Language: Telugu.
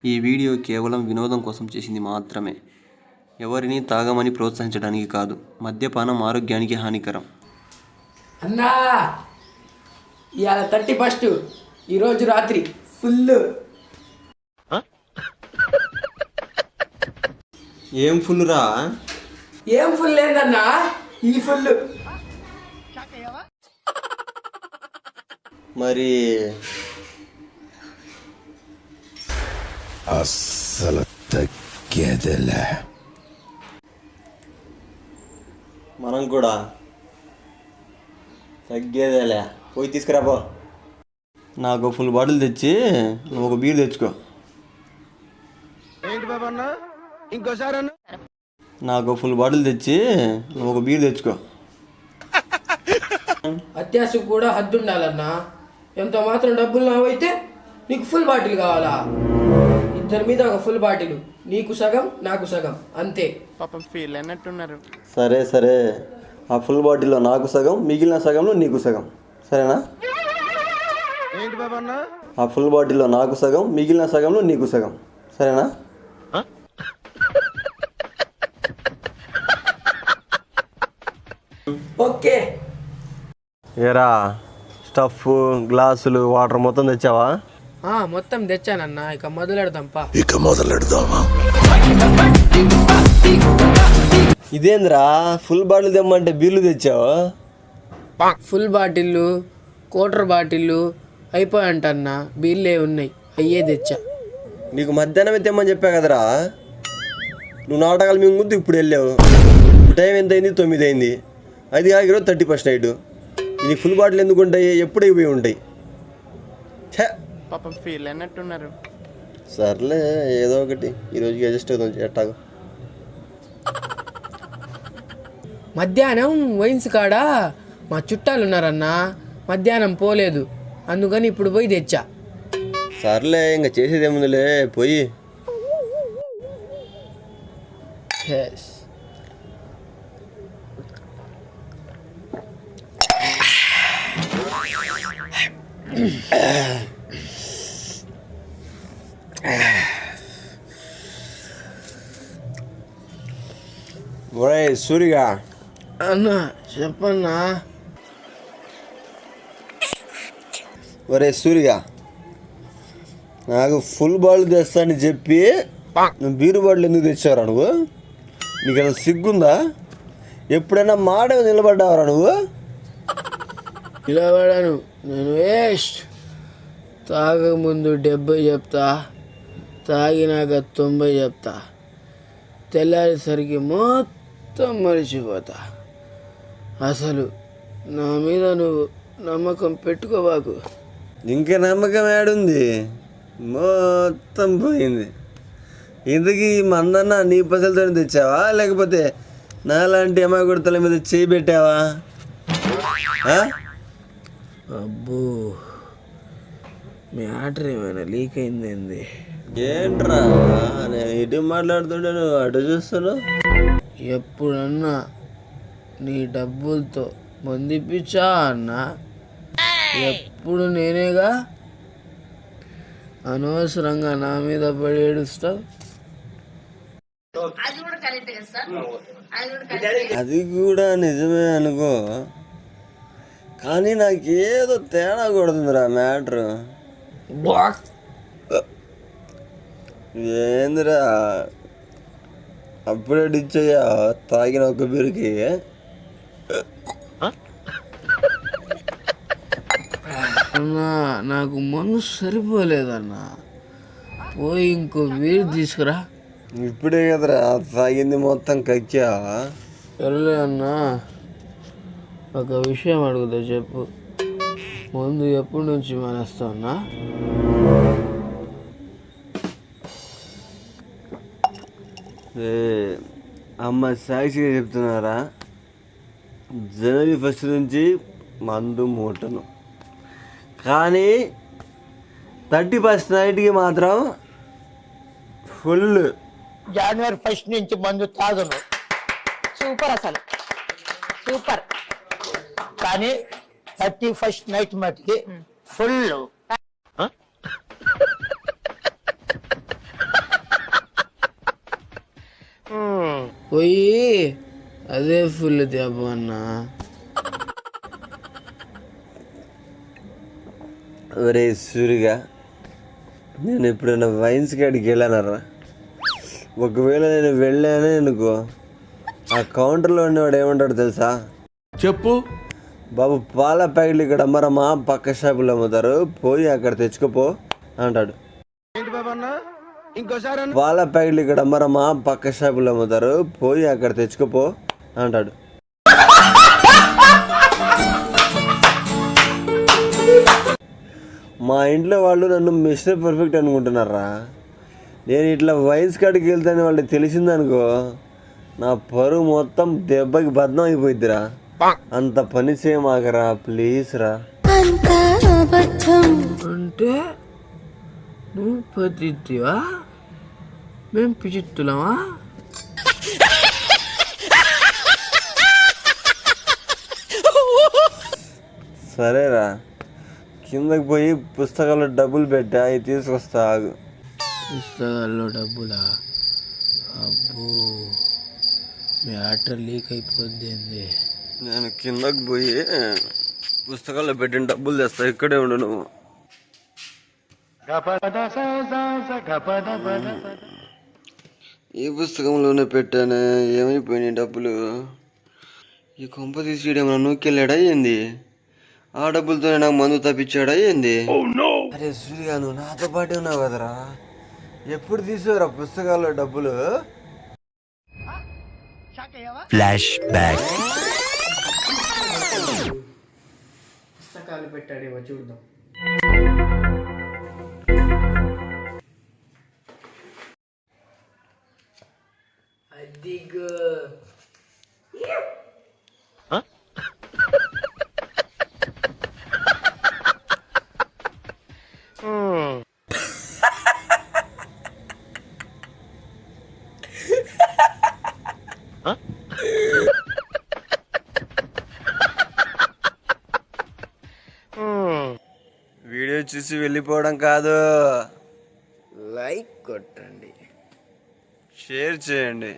ఈ వీడియో కేవలం వినోదం కోసం చేసింది మాత్రమే. ఎవరిని తాగమని ప్రోత్సహించడానికి కాదు. మద్యపానం ఆరోగ్యానికి హానికరం. అన్నా ఇవాళ 31 ఈరోజు రాత్రి ఫుల్. ఏం ఫుల్ రా? ఏం ఫుల్ లేదన్నా, ఈ ఫుల్. మరి అస్సలు తగ్గేదిలే. మనం కూడా తగ్గేదేలే. పోయి తీసుకురాపో. నాకు ఫుల్ బాటిల్ తెచ్చి నువ్వు ఒక బీర్ తెచ్చుకో. ఏంటి బాబన్న, ఇంకోసారి నాకు ఫుల్ బాటిల్ తెచ్చి నువ్వు ఒక బీర్ తెచ్చుకో. అత్యాశకు కూడా హద్దు ఉండాలన్నా. ఎంత మాత్రం డబ్బులు నావైతే నీకు ఫుల్ బాటిల్ కావాలా? ఇద్దరి మీద ఒక ఫుల్ బాటిల్, నీకు సగం నాకు సగం, అంతే. పాపం ఫీల్ అన్నట్టున్నారు. సరే సరే, ఆ ఫుల్ బాటిల్లో నాకు సగం, మిగిలిన సగంలో నీకు సగం, సరేనా? ఏంటి బాబన్న, ఆ ఫుల్ బాటిల్లో నాకు సగం, మిగిలిన సగంలో నీకు సగం, సరేనా? ఓకే. ఏరా, స్టఫ్, గ్లాసులు, వాటర్ మొత్తం తెచ్చావా? మొత్తం తెచ్చానన్నా. ఇక మొదలెడదాంపా. ఇదేంద్రా, ఫుల్ బాటిల్ తెమ్మంటే బీర్లు తెచ్చావా? Full బాటిళ్ళు, quarter బాటిళ్ళు అయిపోయాంటన్నా. బీళ్ళే ఉన్నాయి, అయ్యే తెచ్చా. నీకు మధ్యాహ్నమే తెమ్మని చెప్పా కదరా. నువ్వు నాటకాలు మేము ముందు ఇప్పుడు వెళ్ళావు. టైం ఎంత అయింది? 9 అయింది. అది కాక ఈరోజు 31 నైట్. ఇది ఫుల్ బాటిల్ ఎందుకు ఉంటాయి? ఎప్పుడు అయిపోయి ఉంటాయి. ఛే, పాపం ఫీల్ అన్నట్టున్నారు. సర్లే, ఏదో ఒకటి ఈరోజుకి అడ్జస్ట్ అవుతుంది. ఎట్టాగు మధ్యాహ్నం వైన్స్ కాడ మా చుట్టాలు ఉన్నారన్నా. మధ్యాహ్నం పోలేదు, అందుకని ఇప్పుడు పోయి తెచ్చా. సర్లే, ఇంకా చేసేది ఏముందిలే, పోయి. ఒరే సూరిగా. అన్నా చెప్పన్నా. ఒరే సూరిగా, నాకు ఫుల్ బాటిల్ తెస్తానని చెప్పి నువ్వు బీరు బాటిల్ ఎందుకు తెచ్చావురా? నువ్వు నీకు అసలు సిగ్గుందా? ఎప్పుడైనా మాట మీద నిలబడ్డావరా నువ్వు? నిలబడాను నేను. వేస్ట్. తాగక ముందు 70 చెప్తా, తాగినాక 90 చెప్తా, తెల్లారేసరికి మొత్తం మర్చిపోతా. అసలు నా మీద నువ్వు నమ్మకం పెట్టుకోబాకు. ఇంకా నమ్మకం ఏడుంది? మొత్తం పోయింది. ఇంతకీ మందన్న నీ పసలతో తెచ్చావా, లేకపోతే నాలాంటి అమ్మాయి గుర్తల మీద చేయి పెట్టావా? అబ్బో, మ్యాటర్ ఏమైనా లీక్ అయింది? ఏంట్రా, నేను ఇటు మాట్లాడుతుంటే నువ్వు అటు చూస్తున్నావు? ఎప్పుడన్నా నీ డబ్బులతో మందిపించా అన్నా? ఎప్పుడు నేనేగా. అనవసరంగా నా మీద పడి ఏడుస్తావు. అది కూడా నిజమే అనుకో, కానీ నాకేదో తేడా కొడుతుందిరా మ్యాటర్. ఏందిరా, అప్పుడే డిచ్చయ్యా తాగిన ఒక బీరుకి? అన్నా, నాకు మనసు సరిపోలేదన్నా. పోయి ఇంకో వీరు తీసుకురా. ఇప్పుడే కదరా తాగింది మొత్తం కక్కా. సరేలే అన్నా, ఒక విషయం అడుగుతా చెప్పు. ముందు ఎప్పటి నుంచి మానేస్తావున్నా? అమ్మ సాక్షిగా చెప్తున్నారా, జనవరి 1 నుంచి మందు మూటను, కానీ 31 నైట్కి మాత్రం ఫుల్. జనవరి 1 నుంచి మందు తాగను. సూపర్, అసలు సూపర్. కానీ 31 నైట్ మటుకి ఫుల్. పోయి అదే ఫుల్ దెబ్బ అన్నా. ఒరే సూరిగా, నేను ఎప్పుడైనా వైన్స్ కాడికి వెళ్ళానరా? ఒకవేళ నేను వెళ్ళానే అనుకో, ఆ కౌంటర్లో ఉండేవాడు ఏమంటాడు తెలుసా? చెప్పు. బాబు పాల ప్యాకెట్లు ఇక్కడ అమ్మరమ్మా, పక్క షాపులో అమ్ముతారు, పోయి అక్కడ తెచ్చుకోపో అంటాడు. ఏంటి బాబు అన్న? ఇంకోసారి అన్న. పాల ప్యాకెట్లు ఇక్కడ అమ్మరమ్మా, పక్క షాపులో అమ్ముతారు, పోయి అక్కడ తెచ్చుకోపో అంటాడు. మా ఇంట్లో వాళ్ళు నన్ను మిస్టర్ పర్ఫెక్ట్ అనుకుంటున్నారా? నేను ఇట్లా వైన్స్ కాడికి వెళ్తాను వాళ్ళకి తెలిసిందనుకో, నా పరువు మొత్తం దెబ్బకి బద్నం అయిపోయిద్దిరా. అంత పని చేయమాకరా ప్లీజ్ రా. అంటే నువ్వు పతివా, మేము పిచిత్తులమా? సరేరా, కిందకి పోయి పుస్తకాల్లో డబ్బులు పెట్టా, అవి తీసుకొస్తా ఆగు. పుస్తకాల్లో డబ్బులా? అబ్బో, మ్యాటర్ లీక్ అయిపోద్ది. నేను కిందకి పోయి పుస్తకాల్లో పెట్టిన డబ్బులు తెస్తా, ఇక్కడే ఉండు నువ్వు. ఈ పుస్తకంలోనే పెట్టానే, ఏమైపోయినాయి డబ్బులు? ఈ కొంప తీసి ఏమన్నా నూకెళ్ళాడా ఏంది? ఆ డబ్బులతోనే నాకు మందు తప్పించాడా ఏంది? అరే సూర్య, నువ్వు నాతో పాటే ఉన్నావు కదరా, ఎప్పుడు తీసేవరా పుస్తకాల్లో డబ్బులు? Flash back. పుస్తకాలు పెట్టాడేమో చూద్దాం. అదిగో వీడియో చూసి వెళ్ళిపోవడం కాదు, లైక్ కొట్టండి, షేర్ చేయండి.